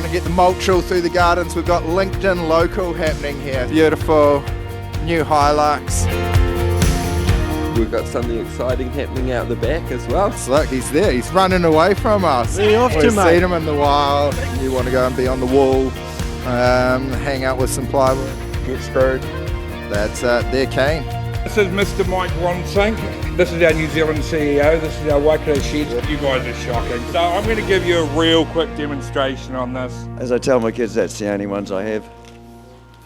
want to get the mulch all through the gardens. We've got LinkedIn Local happening here. Beautiful new Hilux. We've got something exciting happening out the back as well. Look, he's there. He's running away from us. Where are you off to, We've mate? seen him in the wild. You want to go and be on the wall, hang out with some plywood, get screwed. That's they're keen. This is Mr. Mike Wansink. This is our New Zealand CEO. This is our Waikato Sheds. You guys are shocking. So I'm going to give you a real quick demonstration on this. As I tell my kids, that's the only ones I have.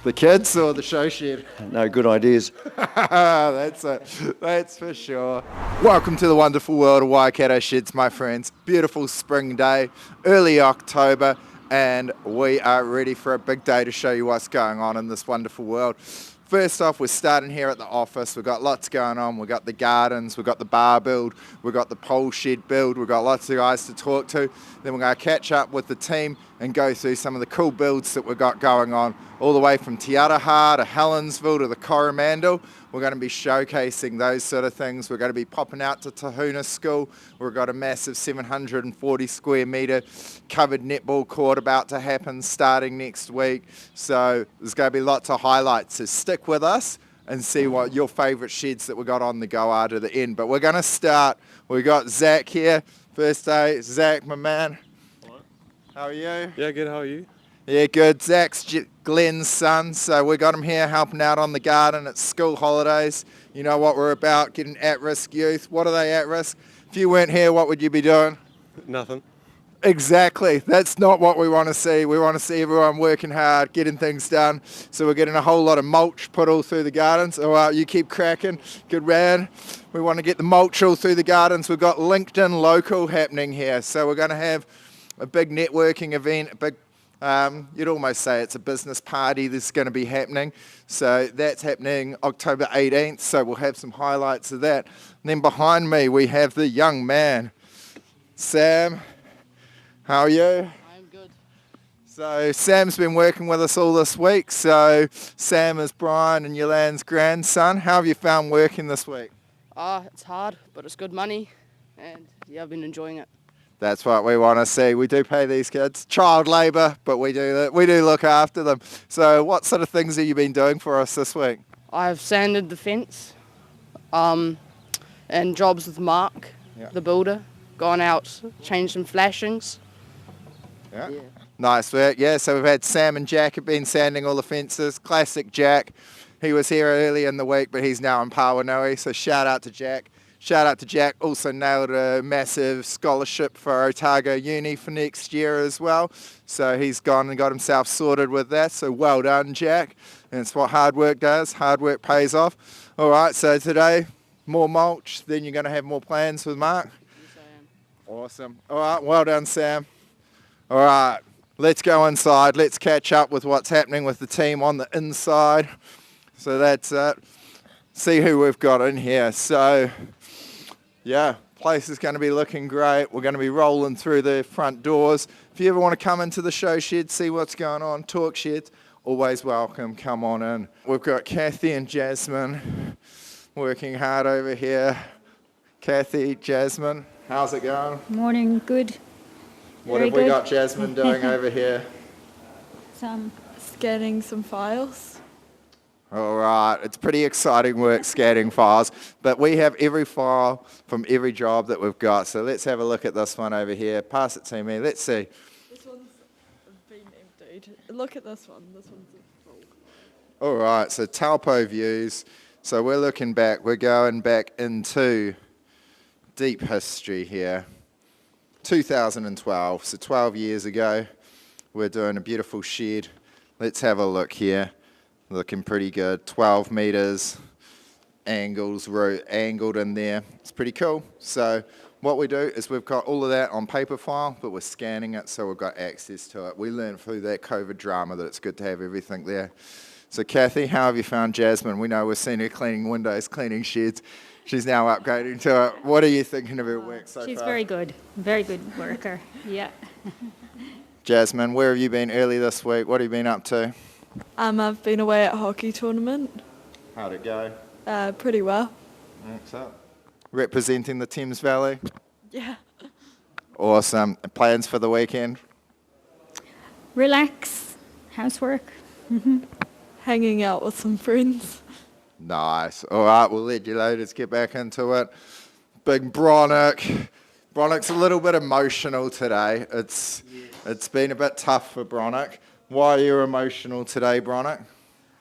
The kids or the show shed? No good ideas. That's it. That's for sure. Welcome to the wonderful world of Waikato Sheds, my friends. Beautiful spring day, early October, and we are ready for a big day to show you what's going on in this wonderful world. First off, we're starting here at the office. We've got lots going on. We've got the gardens, we've got the bar build, we've got the pole shed build, we've got lots of guys to talk to. Then we're going to catch up with the team and go through some of the cool builds that we've got going on, all the way from Te Araha to Helensville to the Coromandel. We're going to be showcasing those sort of things. We're going to be popping out to Tahuna School. We've got a massive 740 square metre covered netball court about to happen starting next week. So there's going to be lots of highlights. So stick with us and see what your favourite sheds that we got on the go are to the end. But we're going to start. We've got Zach here. First day. Zach, my man. Hello. How are you? Yeah, good. How are you? Yeah, good. Zach's Glenn's son, so we got him here helping out on the garden at school holidays. You know what we're about, getting at-risk youth. What are they at risk? If you weren't here, what would you be doing? Nothing. Exactly. That's not what we want to see. We want to see everyone working hard, getting things done. So we're getting a whole lot of mulch put all through the gardens. All right, you keep cracking. Good man. We want to get the mulch all through the gardens. We've got LinkedIn Local happening here. So we're going to have a big networking event, a big you'd almost say it's a business party that's going to be happening. So that's happening October 18th. So we'll have some highlights of that. And then behind me, we have the young man, Sam. How are you? I'm good. So Sam's been working with us all this week. So Sam is Brian and Yolande's grandson. How have you found working this week? It's hard, but it's good money. And yeah, I've been enjoying it. That's what we want to see. We do pay these kids. Child labour, but we do look after them. So what sort of things have you been doing for us this week? I've sanded the fence and jobs with Mark, the builder. Gone out, changed some flashings. Yeah. Nice work. Yeah, so we've had Sam and Jack have been sanding all the fences. Classic Jack. He was here early in the week, but he's now in Pawanui. So shout out to Jack. Shout out to Jack, also nailed a massive scholarship for Otago Uni for next year as well. So he's gone and got himself sorted with that. So well done, Jack. And it's what hard work does. Hard work pays off. All right, so today, more mulch. Then you're going to have more plans with Mark? Yes, I am. Awesome. All right, well done, Sam. All right, let's go inside. Let's catch up with what's happening with the team on the inside. So that's it. See who we've got in here. So... yeah, place is going to be looking great. We're going to be rolling through the front doors. If you ever want to come into the show shed, see what's going on, talk sheds, always welcome. Come on in. We've got Kathy and Jasmine working hard over here. Kathy, Jasmine, how's it going? Morning, good. What Very have we good. got Jasmine doing over here? Scanning some files. All right, it's pretty exciting work scanning files, but we have every file from every job that we've got. So let's have a look at this one over here. Pass it to me. Let's see. This one's been emptied. Look at this one. This one's full. All right, so Taupo views. So we're looking back. We're going back into deep history here. 2012, so 12 years ago. We're doing a beautiful shed. Let's have a look here. Looking pretty good. 12 metres, angled in there. It's pretty cool. So what we do is we've got all of that on paper file, but we're scanning it, so we've got access to it. We learned through that COVID drama that it's good to have everything there. So Kathy, how have you found Jasmine? We know we've seen her cleaning windows, cleaning sheds. She's now upgrading to it. What are you thinking of her work so far? She's very good worker. Yeah. Jasmine, where have you been early this week? What have you been up to? I've been away at a hockey tournament. How'd it go? Pretty well. What's up? Representing the Thames Valley? Yeah. Awesome. Plans for the weekend? Relax, housework. Hanging out with some friends. Nice. All right, we'll let you ladies get back into it. Big Bronick. Bronick's a little bit emotional today. It's been a bit tough for Bronick. Why are you emotional today, Bronick?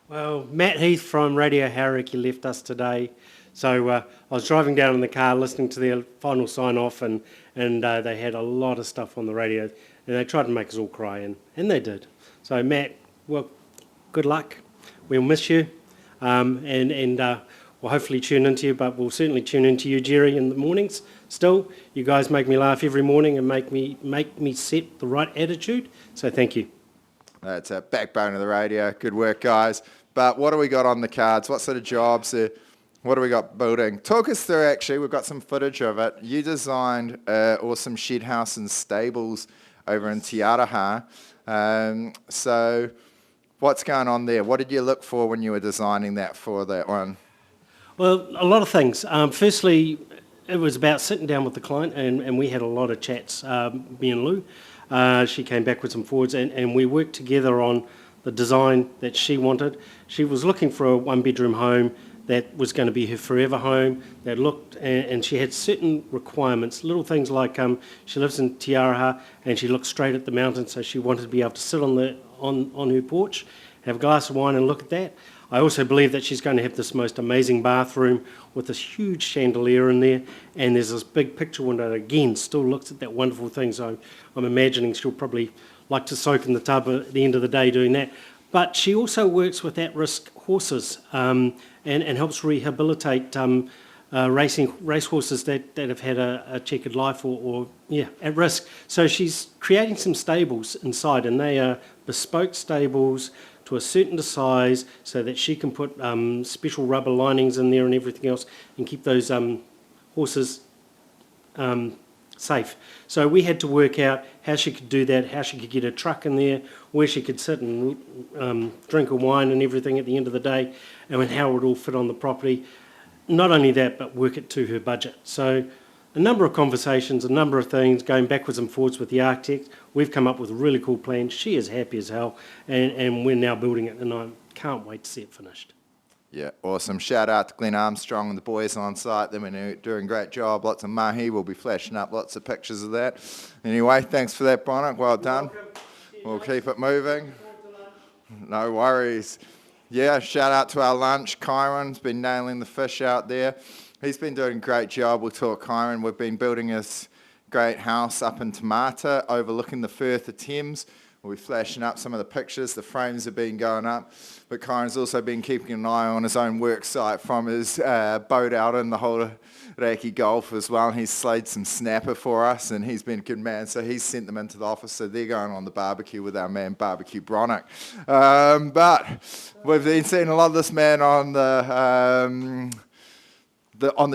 Well, Matt Heath from Radio Hauraki left us today. So I was driving down in the car listening to their final sign-off and they had a lot of stuff on the radio and they tried to make us all cry and they did. So Matt, well, good luck. We'll miss you and we'll hopefully tune into you, but we'll certainly tune into you, Jerry, in the mornings still. You guys make me laugh every morning and make me set the right attitude. So thank you. That's a backbone of the radio. Good work, guys. But what do we got on the cards? What sort of jobs? What do we got building? Talk us through, actually. We've got some footage of it. You designed an awesome shed house and stables over in Te Araha. So what's going on there? What did you look for when you were designing that for that one? Well, a lot of things. Firstly, it was about sitting down with the client and we had a lot of chats, me and Lou. She came back with some forwards and we worked together on the design that she wanted. She was looking for a one-bedroom home that was going to be her forever home, that looked, and she had certain requirements, little things like she lives in Te Araha and she looks straight at the mountain, so she wanted to be able to sit on her porch, have a glass of wine and look at that. I also believe that she's going to have this most amazing bathroom with this huge chandelier in there, and there's this big picture window that again still looks at that wonderful thing, so I'm imagining she'll probably like to soak in the tub at the end of the day doing that. But she also works with at-risk horses and helps rehabilitate racehorses that have had a checkered life or at risk. So she's creating some stables inside, and they are bespoke stables to a certain size so that she can put special rubber linings in there and everything else and keep those horses safe. So we had to work out how she could do that, how she could get a truck in there, where she could sit and drink a wine and everything at the end of the day, and how it would all fit on the property. Not only that, but work it to her budget. So a number of conversations, a number of things, going backwards and forwards with the architect. We've come up with a really cool plan. She is happy as hell, and we're now building it, and I can't wait to see it finished. Yeah, awesome. Shout out to Glenn Armstrong and the boys on site. They've been doing a great job. Lots of mahi. We'll be flashing up lots of pictures of that. Anyway, thanks for that, Bronick. Well done. We'll keep it moving. No worries. Yeah, shout out to our lunch. Kyron's been nailing the fish out there. He's been doing a great job. We'll talk Kyron. We've been building this great house up in Tamata overlooking the Firth of Thames. We'll be flashing up some of the pictures. The frames have been going up. But Kyron's also been keeping an eye on his own work site from his boat out in the whole Reiki Gulf as well. He's slayed some snapper for us and he's been a good man. So he's sent them into the office. So they're going on the barbecue with our man Barbecue Bronick. But we've been seeing a lot of this man on the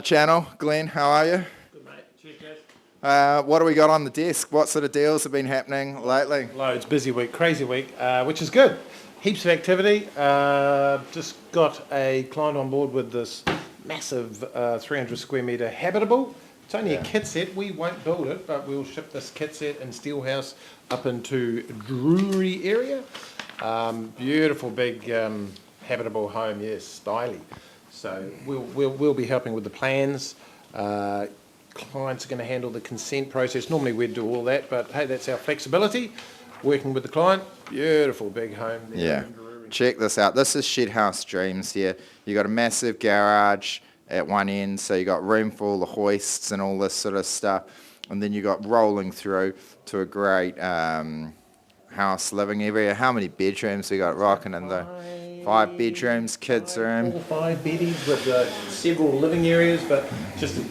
channel. Glenn, how are you? Good, mate. Cheers, guys. What do we got on the desk? What sort of deals have been happening lately? Loads, busy week, crazy week, which is good. Heaps of activity. Just got a client on board with this massive 300 square metre habitable. It's only a kit set. We won't build it, but we'll ship this kit set and steelhouse up into Drury area. Beautiful big habitable home, yes, styly. So we'll be helping with the plans. Clients are going to handle the consent process. Normally we'd do all that, but hey, that's our flexibility. Working with the client, beautiful big home there. Yeah, check this out. This is Shed House Dreams here. You got a massive garage at one end, so you got room for all the hoists and all this sort of stuff, and then you got rolling through to a great house living area. How many bedrooms we got rocking in the 5 bedrooms, kids room? 5 beddies with several living areas, but just a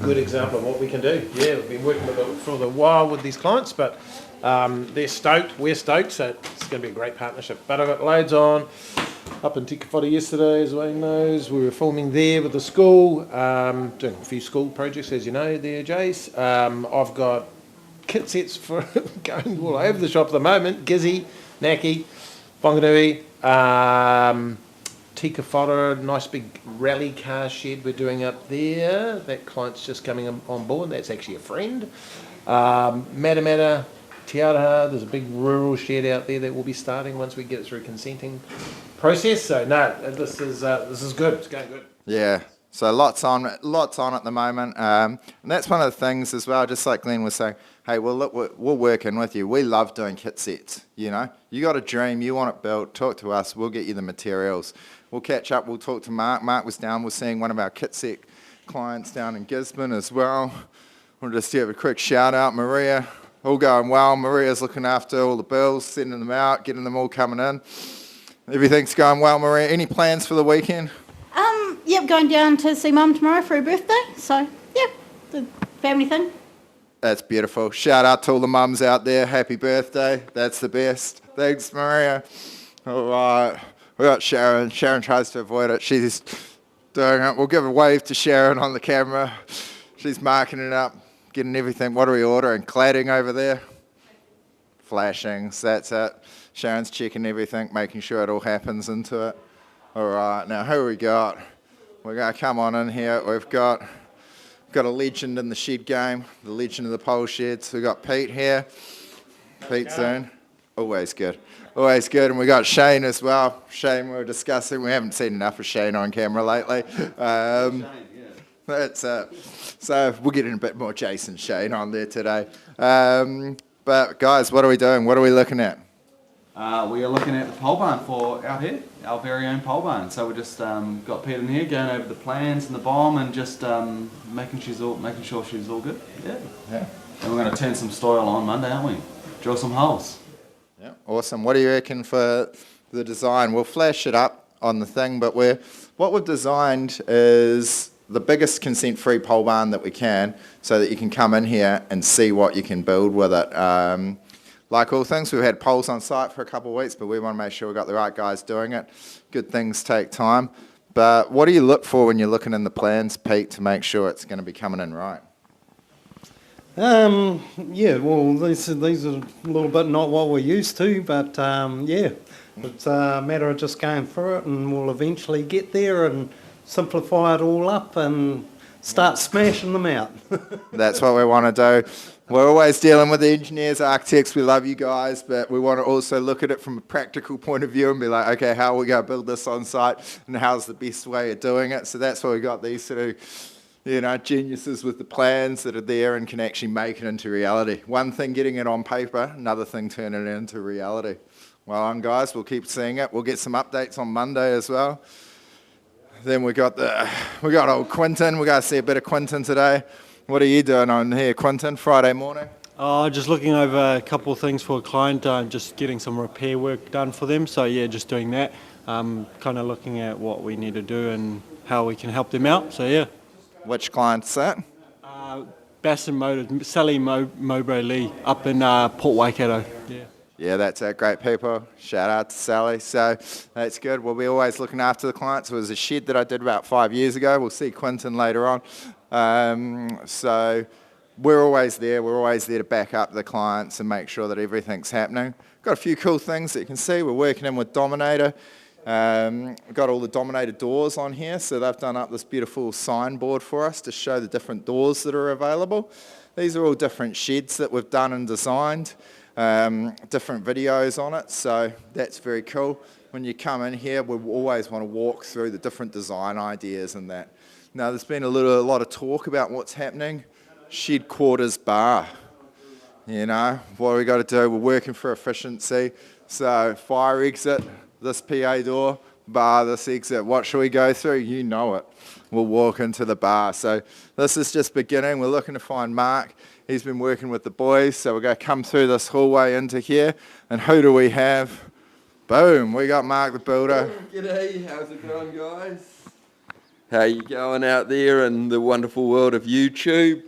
good example of what we can do. Yeah, we've been working with for a while with these clients, but they're stoked, we're stoked, so it's going to be a great partnership. But I've got loads on. Up in Tikawhata yesterday, as Wayne knows, we were filming there with the school, doing a few school projects, as you know, there, Jace. I've got kit sets for going all over the shop at the moment. Gizzy, Naki, Whanganui, Tikawhata, nice big rally car shed we're doing up there. That client's just coming on board. That's actually a friend. Matamata, Te Araha, there's a big rural shed out there that will be starting once we get it through consenting process. So no, this is good. It's going good. Yeah. So lots on at the moment, and that's one of the things as well. Just like Glenn was saying, hey, well look, we're working with you. We love doing kit sets. You know, you got a dream, you want it built. Talk to us. We'll get you the materials. We'll catch up. We'll talk to Mark. Mark was down. We're seeing one of our kit set clients down in Gisborne as well. We'll just give a quick shout out, Maria. All going well. Maria's looking after all the bills, sending them out, getting them all coming in. Everything's going well, Maria. Any plans for the weekend? Yep, going down to see Mum tomorrow for her birthday. So, yeah, the family thing. That's beautiful. Shout out to all the mums out there. Happy birthday. That's the best. Thanks, Maria. All right. We got Sharon. Sharon tries to avoid it. She's doing it. We'll give a wave to Sharon on the camera. She's marking it up, getting everything. What are we ordering? Cladding over there? Flashings. That's it. Sharon's checking everything, making sure it all happens into it. All right. Now, who we got? We're going to come on in here. We've got a legend in the shed game, the legend of the pole sheds. We've got Pete here. Pete soon. Always good. Always good. And we got Shane as well. Shane, we were discussing. We haven't seen enough of Shane on camera lately. That's so we'll get in a bit more Jason Shane on there today. But guys, what are we doing? What are we looking at? We are looking at the pole barn for out here, our very own pole barn. So we just got Pete in here, going over the plans and the bomb, and just making sure she's all good. Yeah. And we're going to turn some soil on Monday, aren't we? Drill some holes. Yeah. Awesome. What do you reckon for the design? We'll flash it up on the thing, but what we've designed is the biggest consent-free pole barn that we can, so that you can come in here and see what you can build with it. Like all things, we've had poles on site for a couple of weeks, but we want to make sure we've got the right guys doing it. Good things take time. But what do you look for when you're looking in the plans, Pete, to make sure it's going to be coming in right? Yeah, well, these are a little bit not what we're used to, but yeah, it's a matter of just going through it, and we'll eventually get there and simplify it all up and start smashing them out. That's what we want to do. We're always dealing with the engineers, architects. We love you guys, but we want to also look at it from a practical point of view and be like, okay, how are we going to build this on site, and how's the best way of doing it? So that's why we got these sort of, geniuses with the plans that are there and can actually make it into reality. One thing getting it on paper, another thing turning it into reality. Well done, guys. We'll keep seeing it. We'll get some updates on Monday as well. Then we got old Quentin. We're going to see a bit of Quentin today. What are you doing on here, Quentin, Friday morning? Just looking over a couple of things for a client, just getting some repair work done for them. So yeah, just doing that. Kind of looking at what we need to do and how we can help them out. So yeah. Which client's that? Bassin Motors, Sally Mowbray Lee up in Port Waikato. Yeah. Yeah, that's great people. Shout out to Sally. So that's good. We'll be always looking after the clients. It was a shed that I did about 5 years ago. We'll see Quentin later on. So we're always there. We're always there to back up the clients and make sure that everything's happening. Got a few cool things that you can see. We're working in with Dominator. Got all the Dominator doors on here. So they've done up this beautiful signboard for us to show the different doors that are available. These are all different sheds that we've done and designed. Different videos on it, so that's very cool. When you come in here, we always want to walk through the different design ideas and that. Now, there's been a lot of talk about what's happening. Shed quarters bar. You know, what we got to do? We're working for efficiency. So, fire exit, this PA door, bar, this exit. What should we go through? You know it. We'll walk into the bar. So, this is just beginning. We're looking to find Mark. He's been working with the boys, so we're going to come through this hallway into here. And who do we have? Boom, we got Mark the builder. G'day, how's it going, guys? How you going out there in the wonderful world of YouTube?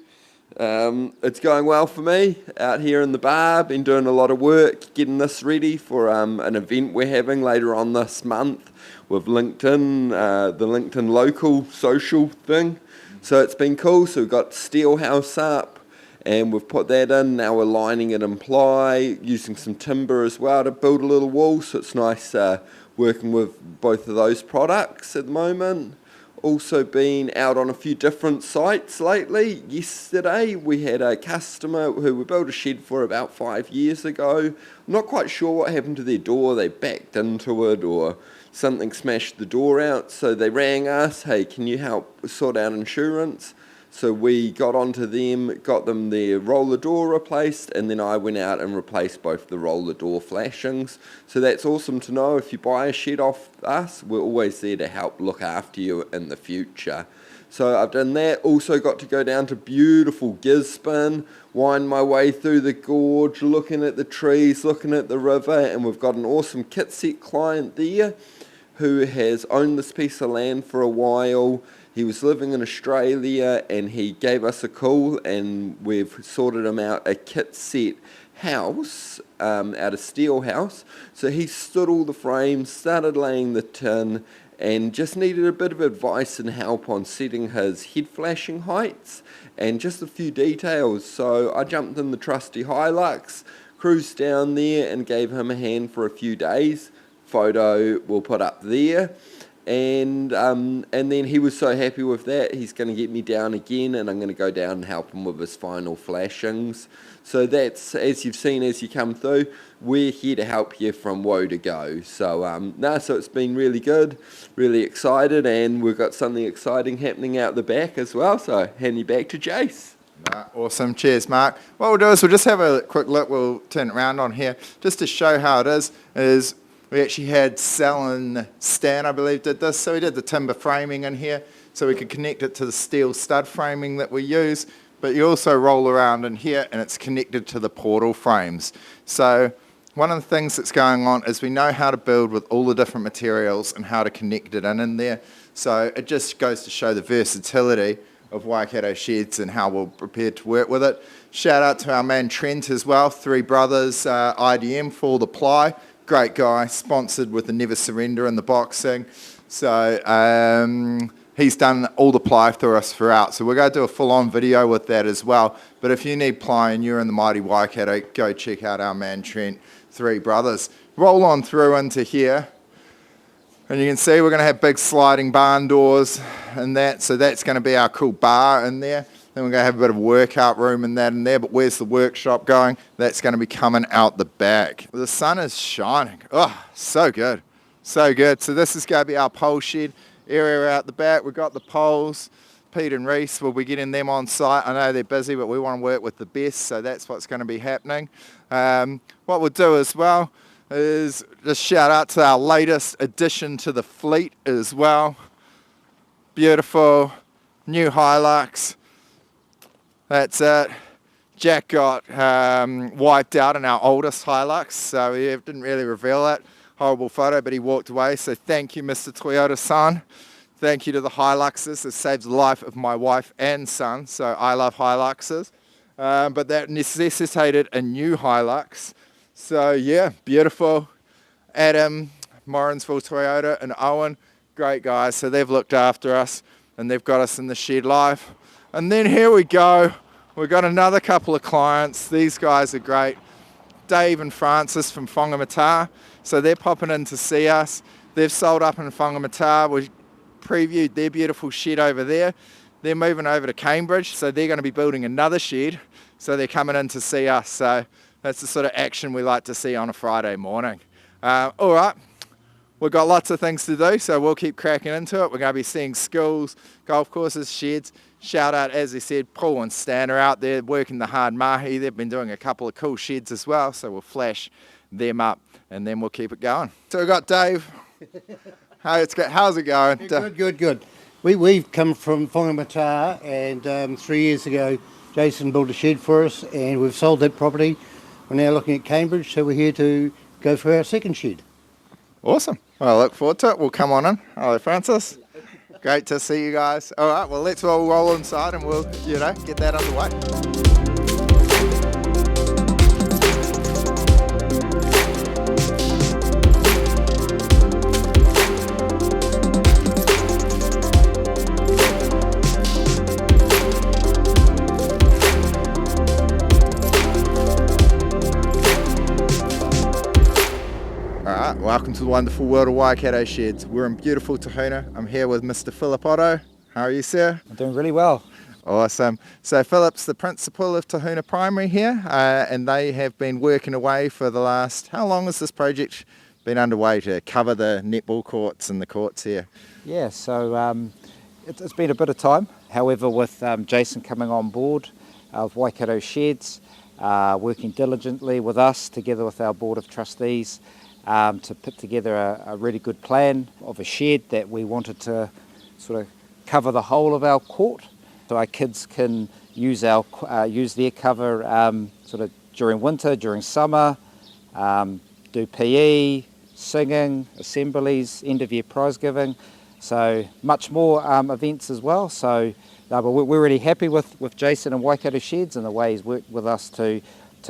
It's going well for me out here in the bar. Been doing a lot of work getting this ready for an event we're having later on this month with LinkedIn, the LinkedIn local social thing. So it's been cool. So we've got Steelhouse up. And we've put that in, now we're lining it in ply, using some timber as well to build a little wall, so it's nice working with both of those products at the moment. Also been out on a few different sites lately. Yesterday we had a customer who we built a shed for about 5 years ago. I'm not quite sure what happened to their door. They backed into it or something smashed the door out. So they rang us, hey, can you help sort out insurance? So we got onto them, got them their roller door replaced, and then I went out and replaced both the roller door flashings. So that's awesome to know. If you buy a shed off us, we're always there to help look after you in the future. So I've done that. Also got to go down to beautiful Gisborne, wind my way through the gorge, looking at the trees, looking at the river, and we've got an awesome kit set client there who has owned this piece of land for a while. He was living in Australia and he gave us a call, and we've sorted him out a kit set house out of steel house. So he stood all the frames, started laying the tin, and just needed a bit of advice and help on setting his head flashing heights and just a few details. So I jumped in the trusty Hilux, cruised down there and gave him a hand for a few days. Photo we'll put up there. And then he was so happy with that, he's going to get me down again, and I'm going to go down and help him with his final flashings. So that's, as you've seen as you come through, we're here to help you from woe to go. So so it's been really good, really excited, and we've got something exciting happening out the back as well. So hand you back to Jace. Awesome, cheers Mark. What we'll do is we'll just have a quick look, we'll turn it around on here, just to show how it is we actually had Sal and Stan, I believe, did this. So we did the timber framing in here so we could connect it to the steel stud framing that we use. But you also roll around in here and it's connected to the portal frames. So one of the things that's going on is we know how to build with all the different materials and how to connect it in there. So it just goes to show the versatility of Waikato Sheds and how we're prepared to work with it. Shout out to our man Trent as well, Three Brothers IDM for all the ply. Great guy, sponsored with the Never Surrender and the boxing. So he's done all the ply for us throughout. So we're going to do a full-on video with that as well. But if you need ply and you're in the mighty Waikato, go check out our man Trent, Three Brothers. Roll on through into here. And you can see we're going to have big sliding barn doors and that. So that's going to be our cool bar in there. Then we're going to have a bit of a workout room and that in there, but where's the workshop going? That's going to be coming out the back. The sun is shining. Oh, so good. So good. So this is going to be our pole shed area out the back. We've got the poles. Pete and Reese will be getting them on site. I know they're busy, but we want to work with the best, so that's what's going to be happening. What we'll do as well is just shout out to our latest addition to the fleet as well. Beautiful new Hilux. That's it. Jack got wiped out in our oldest Hilux, so he didn't really reveal that. Horrible photo, but he walked away. So thank you, Mr. Toyota-san. Thank you to the Hiluxes. It saves the life of my wife and son, so I love Hiluxes. But that necessitated a new Hilux. So yeah, beautiful. Adam, Morrinsville Toyota, and Owen, great guys. So they've looked after us, and they've got us in the shed live. And then here we go. We've got another couple of clients. These guys are great. Dave and Francis from Whangamata. So they're popping in to see us. They've sold up in Whangamata. We previewed their beautiful shed over there. They're moving over to Cambridge, so they're going to be building another shed. So they're coming in to see us. So that's the sort of action we like to see on a Friday morning. All right. We've got lots of things to do, so we'll keep cracking into it. We're going to be seeing schools, golf courses, sheds. Shout out, as I said, Paul and Stan are out there working the hard mahi. They've been doing a couple of cool sheds as well, so we'll flash them up and then we'll keep it going. So we've got Dave. How's it going? Yeah, good. We've come from Whangamata, and 3 years ago, Jason built a shed for us, and we've sold that property. We're now looking at Cambridge, so we're here to go for our second shed. Awesome. Well, I look forward to it. We'll come on in. Hello, Francis. Great to see you guys. All right, well, let's all roll inside and we'll, get that underway. Alright, welcome to the wonderful world of Waikato Sheds. We're in beautiful Tahuna. I'm here with Mr. Philip Otto. How are you, sir? I'm doing really well. Awesome. So Philip's the principal of Tahuna Primary here, and they have been working away for the last, how long has this project been underway to cover the netball courts and the courts here? Yeah, so it's been a bit of time. However, with Jason coming on board of Waikato Sheds, working diligently with us together with our board of trustees to put together a really good plan of a shed that we wanted to sort of cover the whole of our court, so our kids can use their cover sort of during winter, during summer, do PE, singing, assemblies, end of year prize giving, so much more events as well. So but we're really happy with Jason and Waikato Sheds and the way he's worked with us to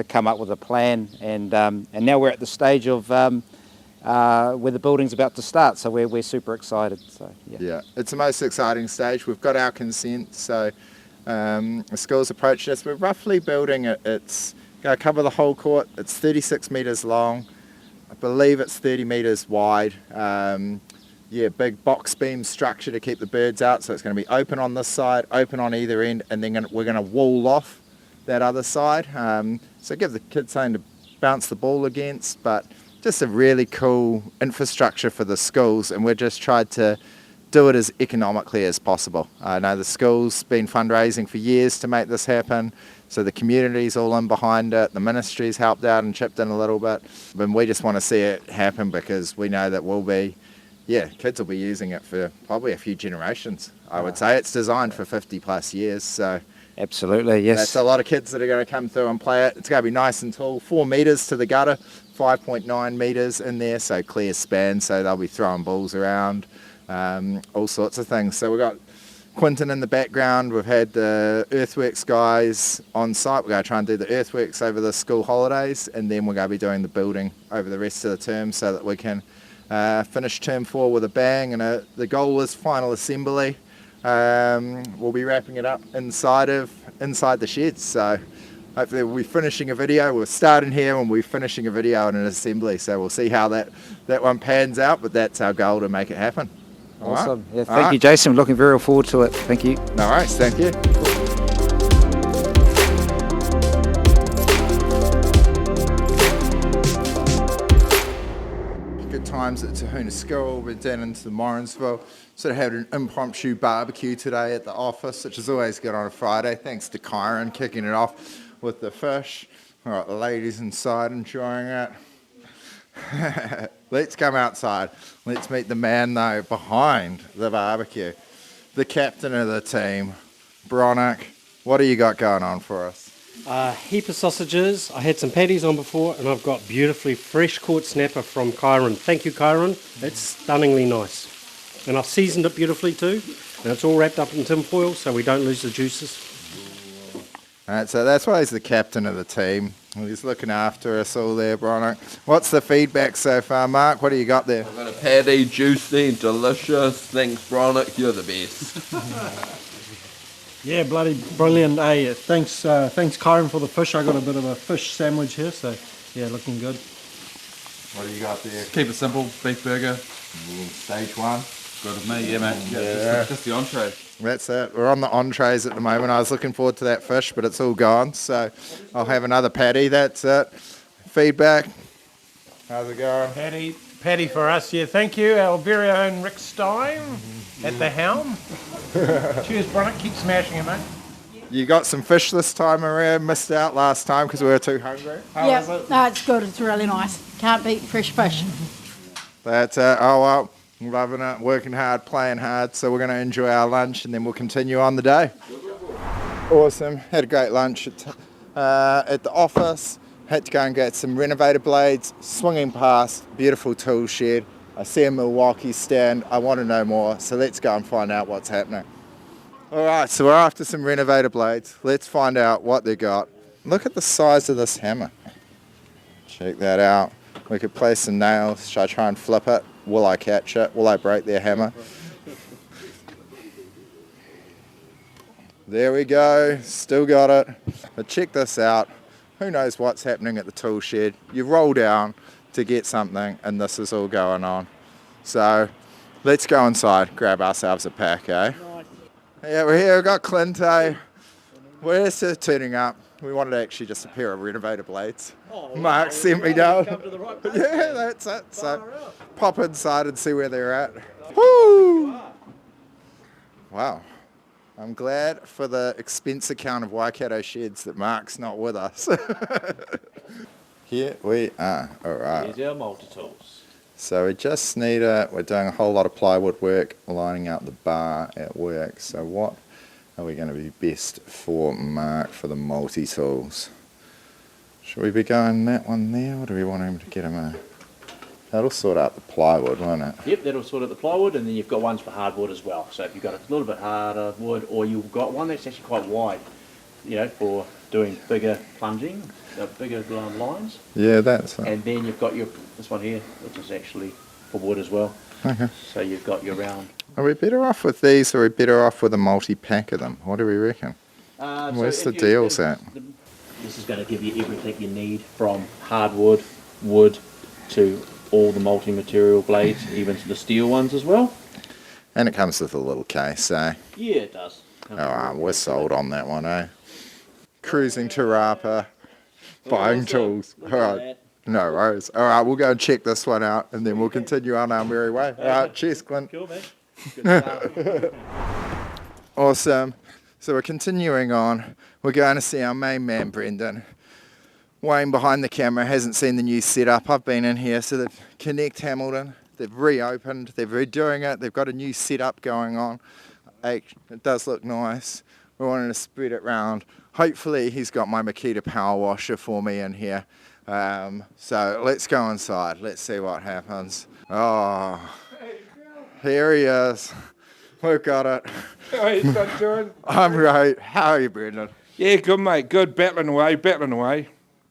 come up with a plan, and now we're at the stage of where the building's about to start, so we're super excited. So yeah, it's the most exciting stage. We've got our consent, so the school's approached us. We're roughly building it. It's going to cover the whole court. It's 36 metres long. I believe it's 30 metres wide. Big box beam structure to keep the birds out, so it's going to be open on this side, open on either end, and then we're going to wall off that other side. So give the kids something to bounce the ball against, but just a really cool infrastructure for the schools, and we've just tried to do it as economically as possible. I know the school's been fundraising for years to make this happen, so the community's all in behind it, the ministry's helped out and chipped in a little bit, but we just want to see it happen because we know that kids will be using it for probably a few generations. I would say it's designed for 50 plus years, so absolutely, yes. That's a lot of kids that are going to come through and play it. It's going to be nice and tall, 4 metres to the gutter, 5.9 metres in there, so clear span, so they'll be throwing balls around, all sorts of things. So we've got Quentin in the background. We've had the earthworks guys on site. We're going to try and do the earthworks over the school holidays, and then we're going to be doing the building over the rest of the term so that we can finish term 4 with a bang, and the goal is final assembly. We'll be wrapping it up inside the sheds, so hopefully we'll be finishing a video. We're starting here and we'll be finishing a video and an assembly, so we'll see how that one pans out, but that's our goal to make it happen. Awesome. Yeah, thank you, Jason. We're looking very forward to it. Thank you. No worries, thank you. Times at Tahuna School. We're down into the Morrinsville. Sort of had an impromptu barbecue today at the office, which is always good on a Friday. Thanks to Kyron kicking it off with the fish. All right, the ladies inside enjoying it. Let's come outside. Let's meet the man though behind the barbecue, the captain of the team, Bronick. What do you got going on for us? Heap of sausages. I had some patties on before, and I've got beautifully fresh caught snapper from Kyron. Thank you, Kyron. It's stunningly nice. And I've seasoned it beautifully too. And it's all wrapped up in tin foil so we don't lose the juices. Alright, so that's why he's the captain of the team. He's looking after us all there, Bronick. What's the feedback so far, Mark? What do you got there? I've got a patty, juicy, delicious. Thanks, Bronick. You're the best. Yeah, bloody brilliant. Hey, thanks Kyron for the fish. I got a bit of a fish sandwich here, so yeah, looking good. What do you got there? Keep it simple, beef burger. Stage 1. Good with me, yeah, mate. Yeah. Just the entree. That's it. We're on the entrees at the moment. I was looking forward to that fish, but it's all gone, so I'll have another patty. That's it. Feedback. How's it going? Patty for us, yeah. Thank you, our very own Rick Stein at the helm. Cheers, Bronick. Keep smashing it, mate. You got some fish this time around. Missed out last time because we were too hungry. How is it? No, it's good. It's really nice. Can't beat fresh fish. That's it. Oh, well, loving it. Working hard, playing hard. So we're going to enjoy our lunch and then we'll continue on the day. Awesome. Had a great lunch at the office. Had to go and get some renovator blades, swinging past, beautiful tool shed. I see a Milwaukee stand. I want to know more, so let's go and find out what's happening. All right, so we're after some renovator blades. Let's find out what they got. Look at the size of this hammer. Check that out. We could place some nails. Should I try and flip it? Will I catch it? Will I break their hammer? There we go, still got it. But check this out. Who knows what's happening at the tool shed? You roll down, to get something, and this is all going on. So let's go inside, grab ourselves a pack, eh? Yeah, we're here, we've got Clinto. We're just turning up. We wanted actually just a pair of renovator blades. Mark sent me down. Yeah, that's it. So pop inside and see where they're at. Woo! Wow. I'm glad for the expense account of Waikato Sheds that Mark's not with us. Here we are. All right. Here's our multi-tools. So we just need we're doing a whole lot of plywood work, lining out the bar at work. So what are we going to be best for Mark for the multi-tools? Should we be going that one there, or do we want him to get him a... That'll sort out the plywood, won't it? Yep, that'll sort out the plywood, and then you've got ones for hardwood as well. So if you've got a little bit harder wood, or you've got one that's actually quite wide, you know, for doing bigger plunging, bigger lines. Yeah, that's it. And then you've got this one here, which is actually for wood as well. Okay. So you've got your round. Are we better off with these, or are we better off with a multi-pack of them? What do we reckon? Where's the deals at? This is going to give you everything you need, from hardwood, wood, to all the multi-material blades, even to the steel ones as well. And it comes with a little case, eh? Yeah, it does. Alright, we're sold on that one, eh? Cruising to Rapa, buying tools. Alright, no worries. Alright, we'll go and check this one out, and then we'll continue on our merry way. Alright, cheers, Clint. Cool, man. Good Awesome. So we're continuing on. We're going to see our main man, Brendan. Wayne behind the camera hasn't seen the new setup. I've been in here. So they've Konnect Hamilton, they've reopened, they're redoing it, they've got a new setup going on. It does look nice. We're wanting to spread it round. Hopefully he's got my Makita power washer for me in here. So let's go inside. Let's see what happens. Oh, here he is. We've got it. How are you doing? I'm great. How are you, Brendan? Yeah, good, mate. Good. Battling away, battling away.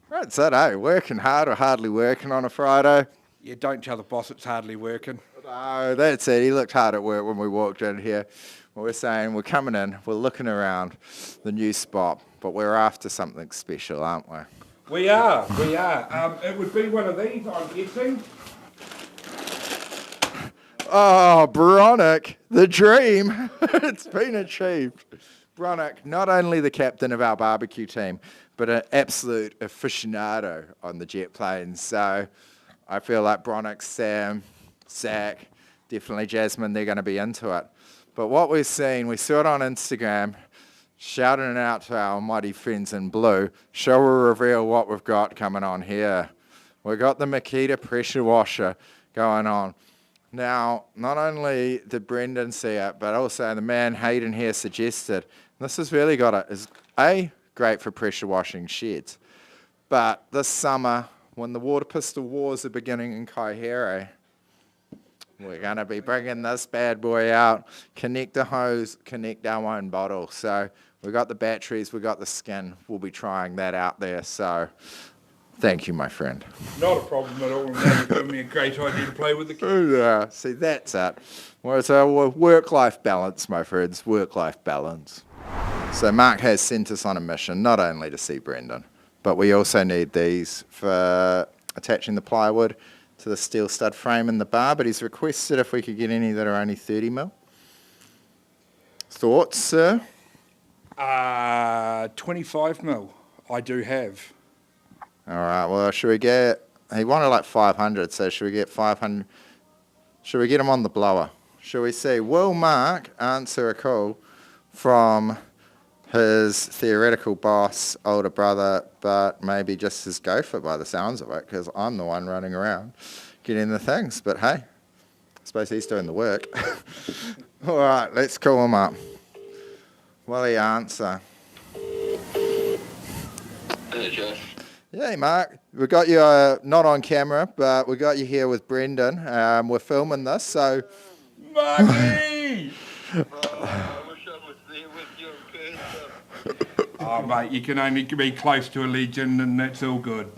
That's it, eh? Working hard or hardly working on a Friday? Yeah, don't tell the boss it's hardly working. No, that's it. He looked hard at work when we walked in here. We're saying we're coming in, we're looking around the new spot, but we're after something special, aren't we? We are. It would be one of these, I'm guessing. Oh, Bronick, the dream. It's been achieved. Bronick, not only the captain of our barbecue team, but an absolute aficionado on the jet planes. So I feel like Bronick, Sam, Zach, definitely Jasmine, they're going to be into it. But what we've seen, we saw it on Instagram, shouting it out to our mighty friends in blue. Shall we reveal what we've got coming on here? We've got the Makita pressure washer going on. Now, not only did Brendan see it, but also the man Hayden here suggested, this has really got it, is A, great for pressure washing sheds. But this summer, when the water pistol wars are beginning in Kaihare, we're going to be bringing this bad boy out, connect the hose, connect our own bottle. So we've got the batteries, we've got the skin, we'll be trying that out there. So thank you, my friend. Not a problem at all. Now you've given me a great idea to play with the kids. Yeah, see, that's it. Well, it's a work-life balance, my friends, work-life balance. So Mark has sent us on a mission, not only to see Brendan, but we also need these for attaching the plywood to the steel stud frame in the bar, but he's requested if we could get any that are only 30 mil. Thoughts, sir? 25 mil, I do have. All right, well, should we get, he wanted like 500, so should we get 500, should we get him on the blower? Should we see, will Mark answer a call from his theoretical boss, older brother, but maybe just his gopher by the sounds of it, because I'm the one running around getting the things. But hey, I suppose he's doing the work. All right, let's call him up. Will he answer? Hey, Josh. Yeah, Mark, we got you not on camera, but we got you here with Brendan. We're filming this, so... Marky! Oh, mate, you can only be close to a legend, and that's all good.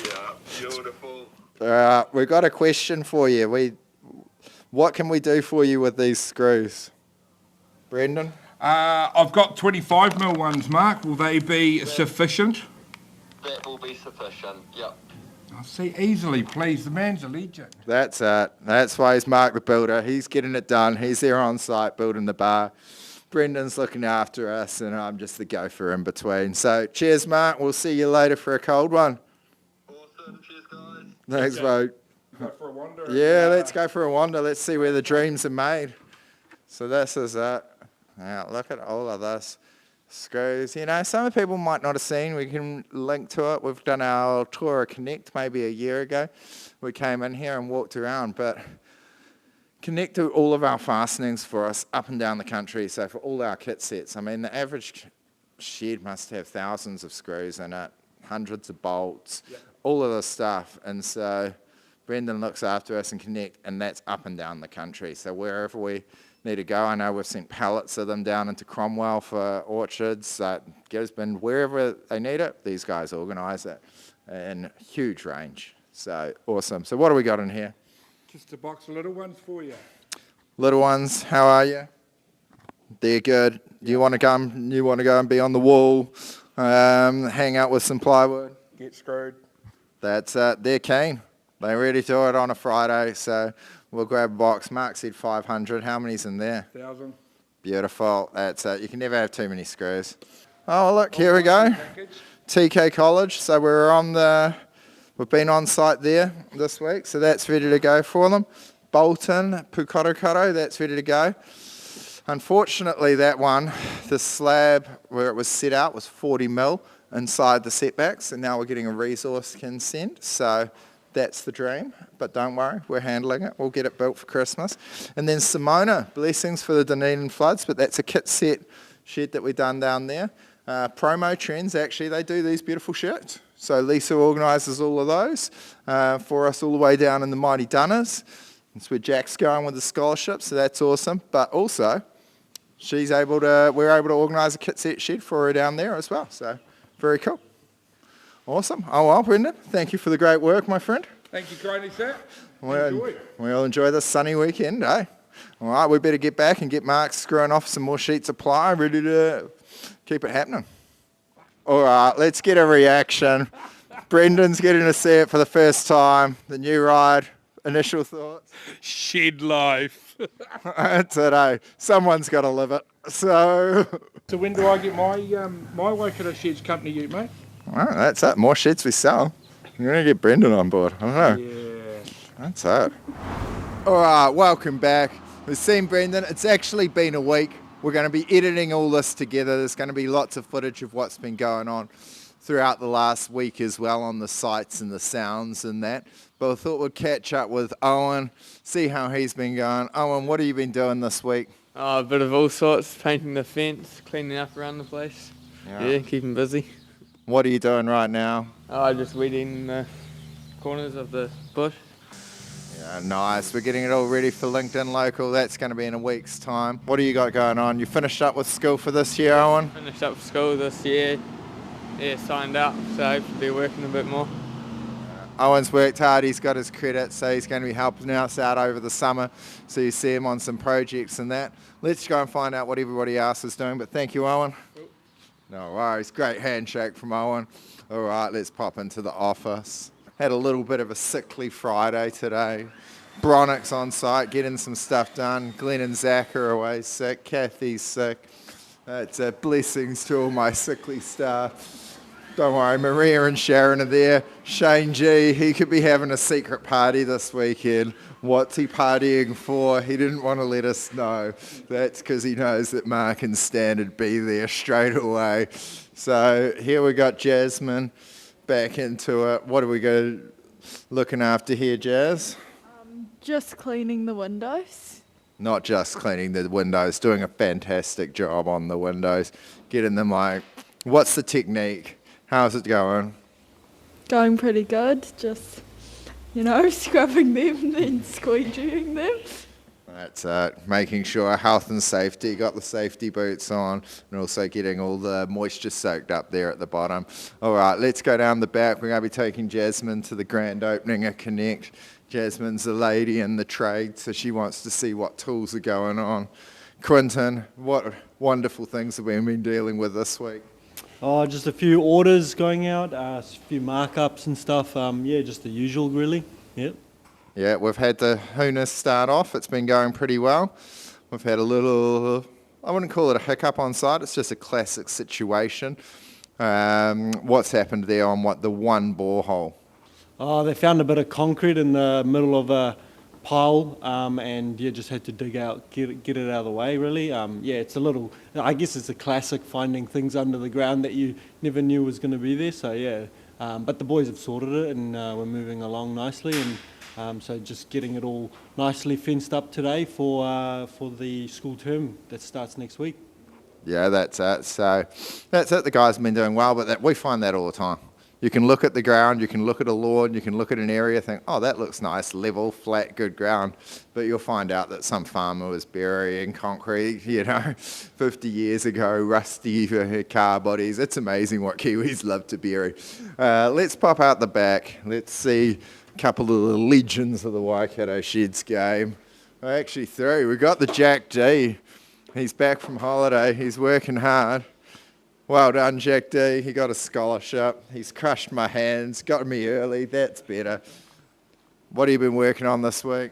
Yeah, beautiful. We've got a question for you. What can we do for you with these screws? Brendan? I've got 25 mil ones, Mark. Will they be sufficient? That will be sufficient, yep. I see, easily pleased. The man's a legend. That's it. That's why he's Mark the Builder. He's getting it done. He's there on site building the bar. Brendan's looking after us, and I'm just the gopher in between. So cheers, Mark. We'll see you later for a cold one. Awesome. Cheers, guys. Thanks, mate. Go for a wander. Yeah, let's go for a wander. Let's see where the dreams are made. So this is it. Now, look at all of this. Screws. You know, some people might not have seen. We can link to it. We've done our tour of Konnect maybe a year ago. We came in here and walked around, but Konnect do all of our fastenings for us up and down the country. So for all our kit sets, I mean, the average shed must have thousands of screws in it, hundreds of bolts, all of this stuff. And so Brendan looks after us in Konnect, and that's up and down the country. So wherever we need to go, I know we've sent pallets of them down into Cromwell for orchards, Gisborne, wherever they need it, these guys organise it in huge range. So awesome. So what do we got in here? Just a box of little ones for you. Little ones, how are you? They're good. You want to come? You want to go and be on the wall, hang out with some plywood? Get screwed. That's it. They're keen. They're ready to do it on a Friday, so we'll grab a box. Mark said 500. How many's in there? 1,000. Beautiful. That's it. You can never have too many screws. Oh, look, here we go. TK College. So we've been on site there this week, so that's ready to go for them. Bolton, Pukarokato, that's ready to go. Unfortunately, that one, the slab where it was set out was 40 mil inside the setbacks, and now we're getting a resource consent. So that's the dream, but don't worry, we're handling it. We'll get it built for Christmas. And then Simona, blessings for the Dunedin floods, but that's a kit set shed that we've done down there. Promo Trends, actually, they do these beautiful shirts. So Lisa organises all of those for us all the way down in the mighty Dunners. That's where Jack's going with the scholarship, so that's awesome. But also, we're able to organise a kit set shed for her down there as well. So very cool. Awesome. Oh well, Brendan, thank you for the great work, my friend. Thank you kindly, sir. We'll enjoy this sunny weekend, eh? All right, we better get back and get Mark screwing off some more sheets of ply, ready to keep it happening. All right, let's get a reaction. Brendan's getting to see it for the first time. The new ride. Initial thoughts? Shed life. That's it, eh? Someone's got to live it. So when do I get my Waikato Sheds company ute, mate? Well, that's it. More sheds we sell. You're going to get Brendan on board. I don't know. Yeah. That's it. All right, welcome back. We've seen Brendan. It's actually been a week. We're going to be editing all this together. There's going to be lots of footage of what's been going on throughout the last week as well on the sites and the sounds and that. But I thought we'd catch up with Owen, see how he's been going. Owen, what have you been doing this week? Oh, a bit of all sorts, painting the fence, cleaning up around the place. Yeah, keeping busy. What are you doing right now? Oh, just weeding the corners of the bush. Yeah, nice. We're getting it all ready for LinkedIn Local. That's going to be in a week's time. What do you got going on? You finished up with school for this year, Owen? Finished up school this year. Yeah, signed up, so hopefully be working a bit more. Owen's worked hard. He's got his credit, so he's going to be helping us out over the summer. So you see him on some projects and that. Let's go and find out what everybody else is doing. But thank you, Owen. Cool. No worries. Great handshake from Owen. All right, let's pop into the office. Had a little bit of a sickly Friday today. Bronick's on site, getting some stuff done. Glenn and Zach are away sick. Kathy's sick. It's blessings to all my sickly staff. Don't worry, Maria and Sharon are there. Shane G, he could be having a secret party this weekend. What's he partying for? He didn't want to let us know. That's because he knows that Mark and Stan would be there straight away. So here we got Jasmine back into it. What do we go looking after here, Jazz? Just cleaning the windows. Not just cleaning the windows, doing a fantastic job on the windows. Getting them like, what's the technique? How's it going? Going pretty good. Just, scrubbing them, then squeegeeing them. That's it. Making sure health and safety, got the safety boots on, and also getting all the moisture soaked up there at the bottom. All right, let's go down the back. We're going to be taking Jasmine to the grand opening of Konnect. Jasmine's a lady in the trade, so she wants to see what tools are going on. Quentin, what wonderful things have we been dealing with this week? Oh, just a few orders going out, a few markups and stuff. Yeah, just the usual, really. Yep. Yeah, we've had the Tahuna start off. It's been going pretty well. We've had a little, I wouldn't call it a hiccup on site. It's just a classic situation. What's happened there on the one borehole? Oh, they found a bit of concrete in the middle of a pile, and yeah, just had to dig out, get it out of the way, really. Yeah, it's a little, I guess it's a classic finding things under the ground that you never knew was going to be there. So yeah, but the boys have sorted it, and we're moving along nicely, and so just getting it all nicely fenced up today for the school term that starts next week. Yeah, that's it. So that's it. The guys have been doing well, but we find that all the time. You can look at the ground, you can look at a lawn, you can look at an area, think, oh, that looks nice, level, flat, good ground. But you'll find out that some farmer was burying concrete, 50 years ago, rusty car bodies. It's amazing what Kiwis love to bury. Let's pop out the back. Let's see a couple of the legends of the Waikato Sheds game. Actually, three. We've got the Jack D. He's back from holiday. He's working hard. Well done, Jack D. He got a scholarship. He's crushed my hands, got me early. That's better. What have you been working on this week?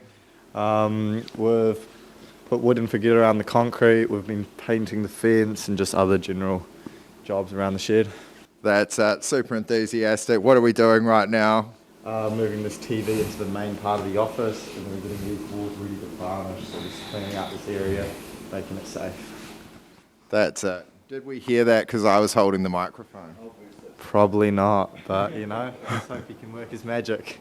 We've put wood and forget around the concrete. We've been painting the fence and just other general jobs around the shed. That's super enthusiastic. What are we doing right now? Moving this TV into the main part of the office, and we're getting these walls ready to varnish. So just cleaning out this area, making it safe. That's it. Did we hear that because I was holding the microphone? Probably not, but let's hope he can work his magic.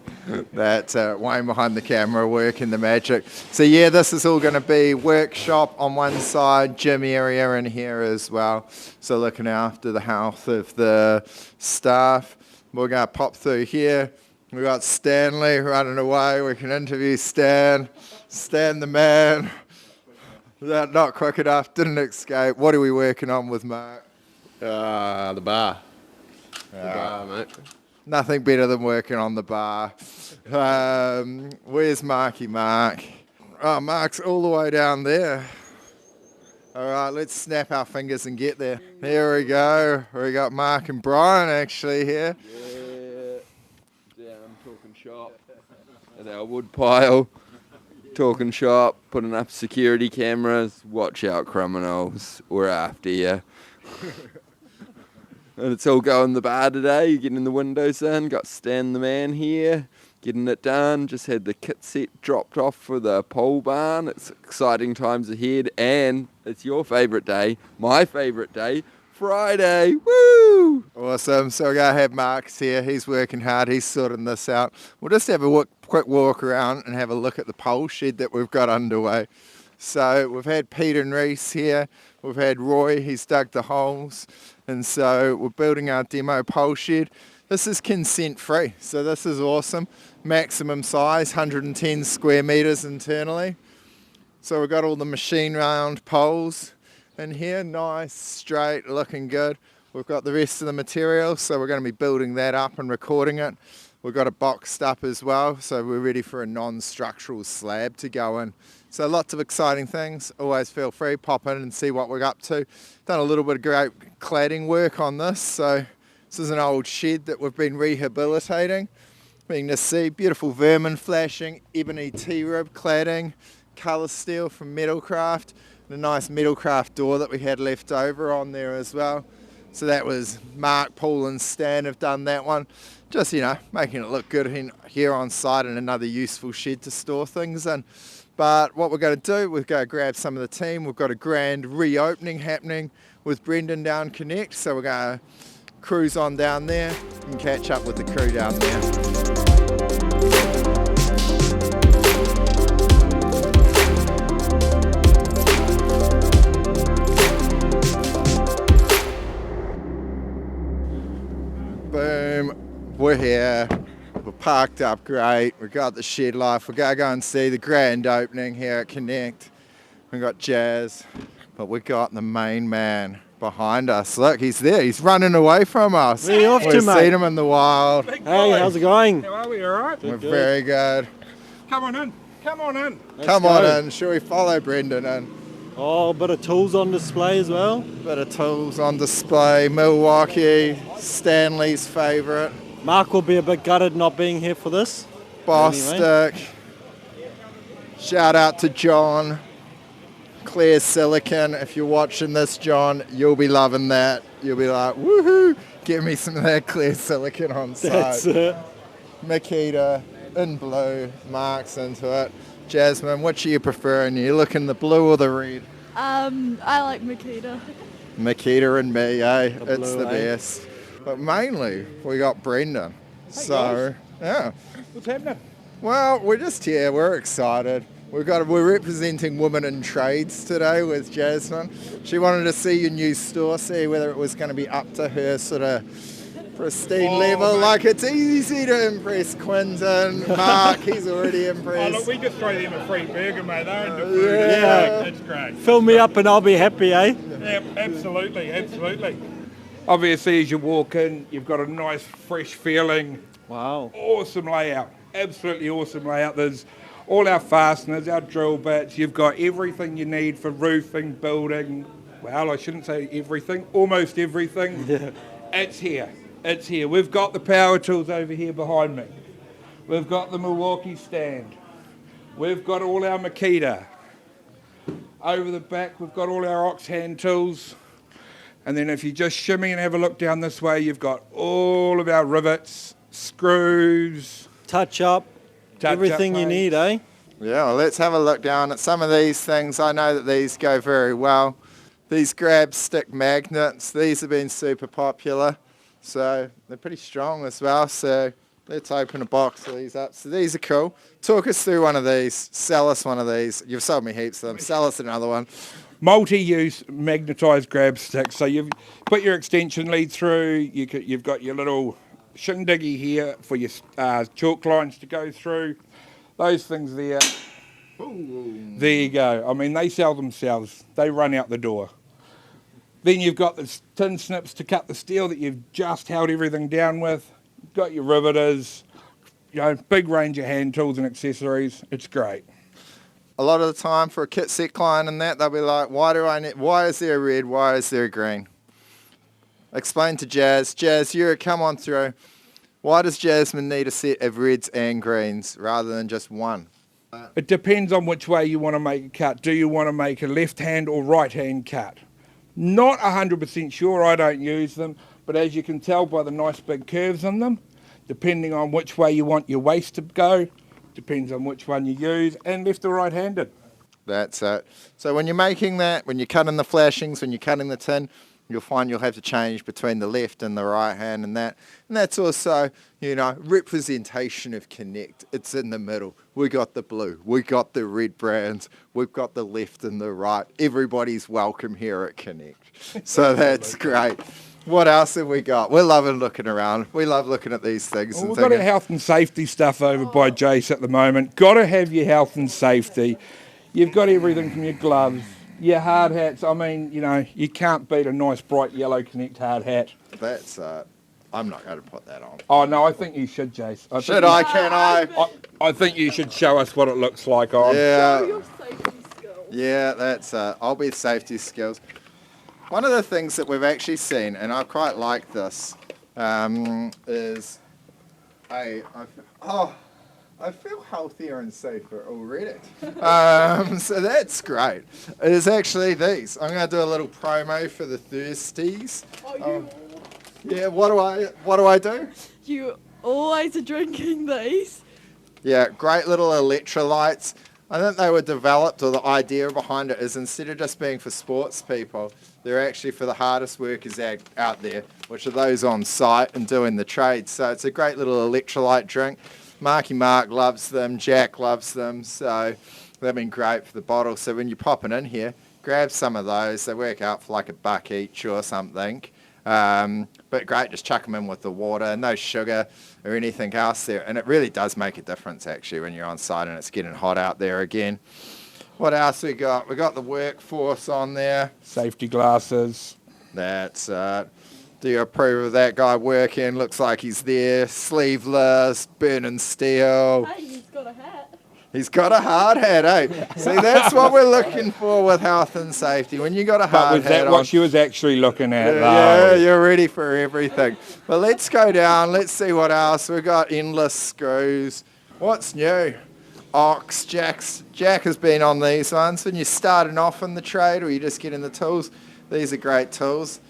That's Wayne behind the camera working the magic. So yeah, this is all going to be workshop on one side, gym area in here as well. So looking after the health of the staff. We're going to pop through here. We've got Stanley running away. We can interview Stan. Stan the man. Not quick enough, didn't escape. What are we working on with Mark? The bar. The bar, mate. Nothing better than working on the bar. Where's Marky Mark? Oh, Mark's all the way down there. All right, let's snap our fingers and get there. Here we go. We got Mark and Brian actually here. Yeah, down talking shop at our wood pile. Talking shop, putting up security cameras. Watch out, criminals. We're after you. And it's all going the bar today. You're getting the windows in. Got Stan the man here, getting it done. Just had the kit set dropped off for the pole barn. It's exciting times ahead, and it's your favourite day, my favourite day, Friday. Woo! Awesome. So we're going to have Mark's here. He's working hard. He's sorting this out. We'll just have a quick walk around and have a look at the pole shed that we've got underway. So we've had Pete and Reese here. We've had Roy. He's dug the holes. And so we're building our demo pole shed. This is consent free. So this is awesome. Maximum size, 110 square metres internally. So we've got all the machine round poles in here, nice, straight, looking good. We've got the rest of the material, so we're going to be building that up and recording it. We've got it boxed up as well, so we're ready for a non-structural slab to go in. So lots of exciting things. Always feel free, pop in and see what we're up to. Done a little bit of great cladding work on this. So this is an old shed that we've been rehabilitating. Being to see beautiful vermin flashing, ebony T-rib cladding, colour steel from Metalcraft, and a nice Metalcraft door that we had left over on there as well. So that was Mark, Paul and Stan have done that one. Just, making it look good here on site and another useful shed to store things in. But what we're going to do, we're going to grab some of the team. We've got a grand reopening happening with Brendan down Konnect. So we're going to cruise on down there and catch up with the crew down there. Boom, we're here, we're parked up great, we've got the shed life, we're going to go and see the grand opening here at Konnect. We've got Jazz, but we've got the main man behind us. Look, he's there, he's running away from us. Where are you off to, We've mate? seen him in the wild. Hey, how's it going? How are we, all right? We're very good. Come on in, come on in. Come on in, shall we follow Brendan in? Oh, a bit of tools on display as well. Bit of tools on display. Milwaukee, Stanley's favourite. Mark will be a bit gutted not being here for this. Bostic. Shout out to John. Clear silicon. If you're watching this, John, you'll be loving that. You'll be like, woohoo! Give me some of that clear silicon on site. That's it. Makita in blue. Mark's into it. Jasmine, which are you preferring? Are you looking the blue or the red? I like Makita. Makita and me, eh? The It's blue, the eh? best. But mainly, we got Brendan. So, yeah. What's happening? Well, we're just here. We're excited. We're representing women in trades today with Jasmine. She wanted to see your new store, see whether it was going to be up to her sort of pristine level. Mate. Like, it's easy to impress Quentin. Mark, he's already impressed. Oh, look, we just throw them a free burger, mate. They're in the food. Yeah. That's great. Fill me up and I'll be happy, eh? Yeah, absolutely, absolutely. Obviously, as you walk in, you've got a nice, fresh feeling. Wow. Awesome layout. Absolutely awesome layout. There's all our fasteners, our drill bits. You've got everything you need for roofing, building. Well, I shouldn't say everything. Almost everything. Yeah. It's here. It's here. We've got the power tools over here behind me. We've got the Milwaukee stand. We've got all our Makita. Over the back, we've got all our ox hand tools. And then if you just shimmy and have a look down this way, you've got all of our rivets, screws. Touch up. Everything you need, eh? Yeah, well, let's have a look down at some of these things. I know that these go very well. These grab stick magnets, these have been super popular. So they're pretty strong as well. So let's open a box of these up. So these are cool. Talk us through one of these. Sell us one of these. You've sold me heaps of them. Sell us another one. Multi-use magnetised grab sticks. So you've put your extension lead through. You've got your little shindiggy here for your chalk lines to go through. Those things there. Ooh. There you go. I mean, they sell themselves. They run out the door. Then you've got the tin snips to cut the steel that you've just held everything down with. You've got your riveters. You know, big range of hand tools and accessories. It's great. A lot of the time for a kit set client and that, they'll be like, why is there a red? Why is there a green? Explain to Jazz. Jazz, come on through. Why does Jasmine need a set of reds and greens rather than just one? It depends on which way you want to make a cut. Do you want to make a left-hand or right-hand cut? Not 100% sure, I don't use them, but as you can tell by the nice big curves in them, depending on which way you want your waste to go, depends on which one you use, and left or right-handed. That's it. So when you're making that, when you're cutting the flashings, when you're cutting the tin, you'll find you'll have to change between the left and the right hand and that. And that's also, representation of Konnect. It's in the middle. We got the blue. We got the red brands. We've got the left and the right. Everybody's welcome here at Konnect. So that's great. What else have we got? We're loving looking around. We love looking at these things. Well, we've got our health and safety stuff over by Jace at the moment. Got to have your health and safety. You've got everything from your gloves, your hard hats. I mean, you can't beat a nice bright yellow Konnect hard hat. That's, I'm not going to put that on. Oh, no, I think you should, Jace. Can I? I think you should show us what it looks like on. Yeah. Show your safety skills. Yeah, that's, I'll be safety skills. One of the things that we've actually seen, and I quite like this, is I feel healthier and safer already. So that's great. It is actually these. I'm going to do a little promo for the thirsties. Yeah, what do I do? You always are drinking these. Yeah, great little electrolytes. I think they were developed, or the idea behind it is instead of just being for sports people, they're actually for the hardest workers out there, which are those on site and doing the trade. So it's a great little electrolyte drink. Marky Mark loves them, Jack loves them, so they've been great for the bottle. So when you're popping in here, grab some of those. They work out for like $1 each or something. But great, just chuck them in with the water, no sugar or anything else there. And it really does make a difference actually when you're on site and it's getting hot out there again. What else we got? We got the workforce on there. Safety glasses. That's do you approve of that guy working? Looks like he's there, sleeveless, burning steel. Hey, he's got a hat. He's got a hard hat, eh? See, that's what we're looking for with health and safety. When you got a But hard was hat that on, what she was actually looking at? yeah, though? you're ready for everything. But let's go down. Let's see what else. We've got endless screws. What's new? Ox, Jack has been on these ones. When you're starting off in the trade or you're just getting the tools, these are great tools.